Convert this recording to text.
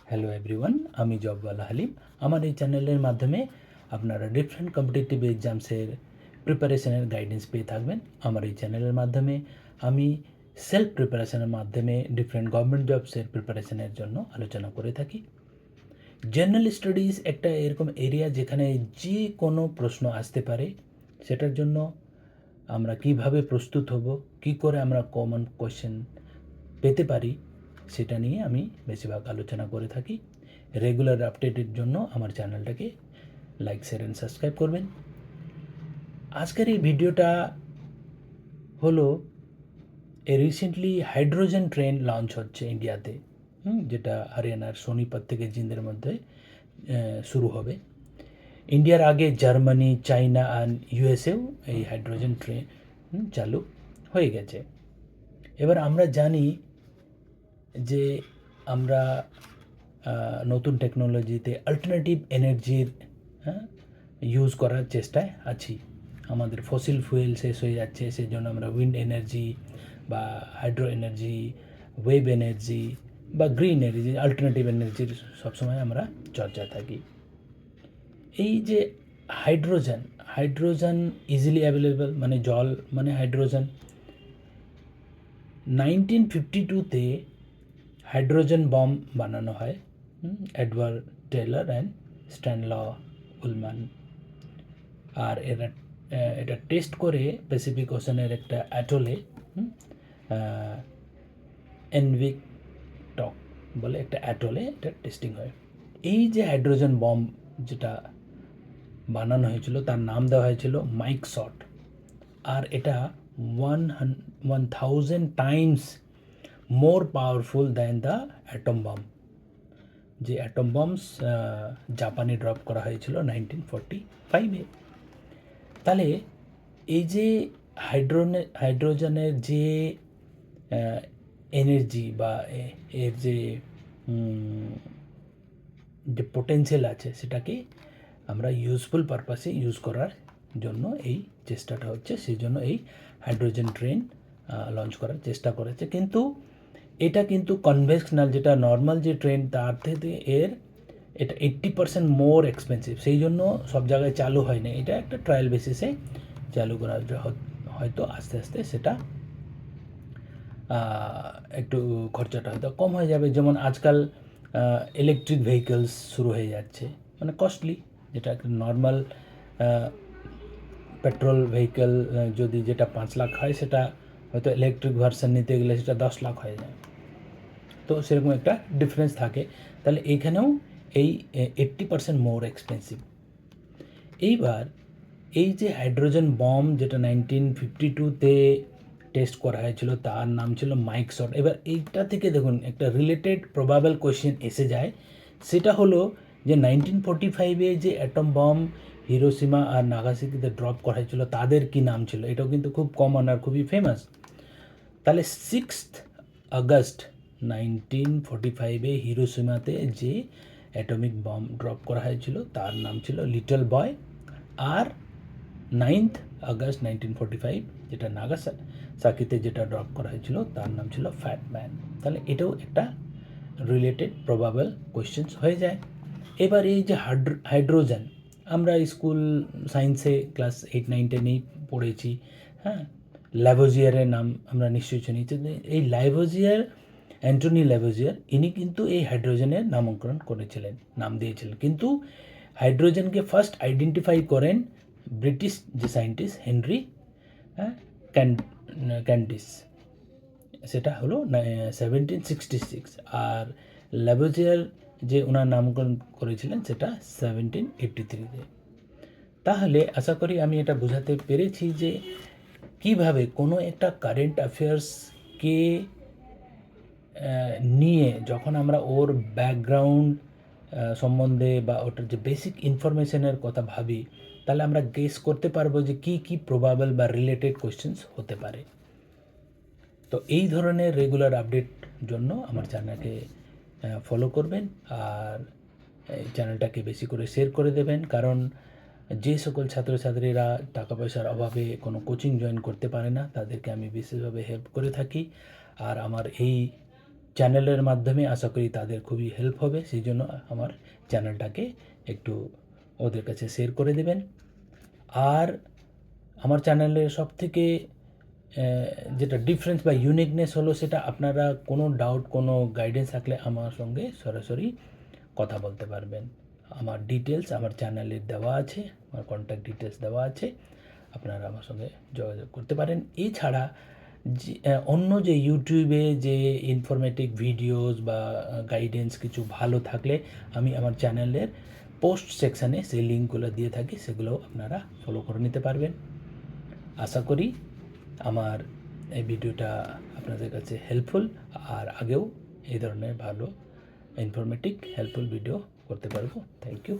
Hello everyone, আমি জবওয়ালা হালিম। আমার এই চ্যানেলের মাধ্যমে আপনারা ডিফারেন্ট কম্পিটিটিভ এক্সামসের প্রিপারেশনের গাইডেন্স পেয়ে থাকবেন। আমার এই চ্যানেলের মাধ্যমে আমি সেলফ প্রিপারেশনের মাধ্যমে ডিফারেন্ট গভর্নমেন্ট জবসের প্রিপারেশনের জন্য আলোচনা করে থাকি। জেনারেল স্টাডিজ একটা এরকম এরিয়া যেখানে যে কোনো প্রশ্ন আসতে পারে, সেটার জন্য আমরা কিভাবে প্রস্তুত হব, কি করে আমরা কমন কোয়েশ্চেন পেতে পারি, সেটা নিয়ে আমি বেশিরভাগ আলোচনা করে থাকি। রেগুলার আপডেটের জন্য আমার চ্যানেলটাকে লাইক, শেয়ার অ্যান্ড সাবস্ক্রাইব করবেন। আজকের এই ভিডিওটা হলো রিসেন্টলি হাইড্রোজেন ট্রেন লঞ্চ হচ্ছে ইন্ডিয়াতে, যেটা হরিয়ানার সোনিপত থেকে জিন্দের মধ্যে শুরু হবে। ইন্ডিয়ার আগে জার্মানি, চায়না আর ইউএসএও এই হাইড্রোজেন ট্রেন চালু হয়ে গেছে। এবার আমরা জানি যে আমরা নতুন টেকনোলজিতে অল্টারনেটিভ এনার্জির ইউজ করার চেষ্টায় আছি। আমাদের ফসিল ফুয়েল শেষ হয়ে যাচ্ছে, সেই জন্য আমরা উইন্ড এনার্জি বা হাইড্রো এনার্জি, ওয়েভ এনার্জি বা গ্রিন এনার্জি, অল্টারনেটিভ এনার্জির সবসময় আমরা চর্চায় থাকি। এই যে হাইড্রোজেন ইজিলি অ্যাভেলেবল, মানে জল মানে হাইড্রোজেন। 1952-তে হাইড্রোজেন বম বানানো হয় এডওয়ার্ড টেলর অ্যান্ড স্ট্যানল উলম্যান। আর এটা টেস্ট করে প্যাসিফিক ওশানের একটা অ্যাটলে, এনভিক টক বলে একটা অ্যাটলে এটা টেস্টিং হয়। এই যে হাইড্রোজেন বম যেটা বানানো হয়েছিল তার নাম দেওয়া হয়েছিল মাইক শট। আর এটা 1000 times more powerful than the atom bomb, যে অ্যাটম বমস জাপানে ড্রপ করা হয়েছিল 1945-এ। তাহলে এই যে হাইড্রোজেনের যে এনার্জি বা এর যে পোটেন্সিয়াল আছে, সেটাকে আমরা ইউজফুল পারপাসে ইউজ করার জন্য এই চেষ্টাটা হচ্ছে। সেই জন্য এই হাইড্রোজেন ট্রেন লঞ্চ করার চেষ্টা করেছে। কিন্তু এটা কিন্তু কনভেনশনাল, যেটা নর্মাল যে ট্রেন, তার থেকে এটা 80% মোর এক্সপেন্সিভ। সেই জন্য সব জায়গায় চালু হয় না, এটা একটা ট্রায়াল বেসিসে চালু করা হয়তো আস্তে আস্তে সেটা একটু খরচাটা হয়তো কম হয়ে যাবে। যেমন আজকাল ইলেকট্রিক ভেহিকলস শুরু হয়ে যাচ্ছে, মানে কস্টলি, যেটা একটা নর্মাল পেট্রোল ভেহিকল যদি যেটা 5 লাখ হয়, সেটা হয়তো ইলেকট্রিক ভার্সন নিতে গেলে সেটা 10 লাখ হয়ে যায়। তো সেরকম একটা ডিফারেন্স থাকে। তাহলে এইখানেও এই 80% মোর এক্সপেন্সিভ। এইবার এই যে হাইড্রোজেন বম যেটা 1952-তে টেস্ট করা হয়েছিল, তার নাম ছিল মাইক শট। এবার এইটা থেকে দেখুন একটা রিলেটেড প্রবাবল কোয়েশ্চেন এসে যায়। সেটা হলো যে 1945-এ যে অ্যাটম বম হিরোশিমা আর নাগাসাকিতে ড্রপ করা হয়েছিল, তাদের কি নাম ছিল? এটাও কিন্তু খুব কমন আর খুবই ফেমাস। তাহলে 6th আগস্ট 1945-এ হিরোশিমাতে যে অ্যাটমিক বম ড্রপ করা হয়েছিল তার নাম ছিল লিটল বয়। আর 9th আগস্ট 1945 যেটা নাগাসাকিতে যেটা ড্রপ করা হয়েছিল তার নাম ছিল ফ্যাট ম্যান। তাহলে এটাও একটা রিলেটেড প্রবাবল কোয়েশ্চেন্স হয়ে যায়। এবার এই যে হাইড্রোজেন, আমরা স্কুল সায়েন্সে ক্লাস 8, 9, 10-এই পড়েছি। হ্যাঁ, ল্যাভোজিয়ারের নাম আমরা নিশ্চয়ই চিনি। এই অ্যান্টনি ল্যাভোজিয়ার, ইনি কিন্তু এই হাইড্রোজেনের নামকরণ করেছিলেন, নাম দিয়েছিলেন। কিন্তু হাইড্রোজেনকে ফার্স্ট আইডেন্টিফাই করেন ব্রিটিশ যে সায়েন্টিস্ট হেনরি ক্যান্ডিস, সেটা হলো 1766। আর ল্যাভোজিয়ার যে ওনার নামকরণ করেছিলেন সেটা 1783-তে। তাহলে আশা করি আমি এটা বোঝাতে পেরেছি যে কিভাবে কোনো একটা কারেন্ট অ্যাফেয়ার্সকে নিয়ে যখন আমরা ওর ব্যাকগ্রাউন্ড সম্বন্ধে বা ওটার যে বেসিক ইনফরমেশনের কথা ভাবি, তাহলে আমরা গেস করতে পারবো যে কী কী প্রবাবল বা রিলেটেড কোয়েশ্চেন্স হতে পারে। তো এই ধরনের রেগুলার আপডেট জন্য আমার চ্যানেলকে ফলো করবেন, আর এই চ্যানেলটাকে বেশি করে শেয়ার করে দেবেন। কারণ যে সকল ছাত্রছাত্রীরা টাকা পয়সার অভাবে কোনো কোচিং জয়েন করতে পারে না, তাদেরকে আমি বিশেষভাবে হেল্প করে থাকি। আর আমার এই চ্যানেলের মাধ্যমে আশা করি তাদের খুবই হেল্প হবে, সেই জন্য আমার চ্যানেলটাকে একটু ওদের কাছে শেয়ার করে দেবেন। আর আমার চ্যানেলের সবথেকে যেটা ডিফারেন্স বা ইউনিকনেস হলো, সেটা আপনারা কোনো ডাউট, কোনো গাইডেন্স থাকলে আমার সঙ্গে সরাসরি কথা বলতে পারবেন। আমার ডিটেলস আমার চ্যানেলের দেওয়া আছে, আমার কন্ট্যাক্ট ডিটেলস দেওয়া আছে, আপনারা আমার সঙ্গে যোগাযোগ করতে পারেন। এছাড়া যে অন্য যে ইউটিউবে যে ইনফরমেটিভ ভিডিওস বা গাইডেন্স কিছু ভালো থাকলে আমি আমার চ্যানেলের পোস্ট সেকশানে সেই লিঙ্কগুলো দিয়ে থাকি, সেগুলোও আপনারা ফলো করে নিতে পারবেন। আশা করি আমার এই ভিডিওটা আপনাদের কাছে হেল্পফুল, আর আগেও এই ধরনের ভালো ইনফরমেটিভ হেল্পফুল ভিডিও করতে পারবো। Thank you.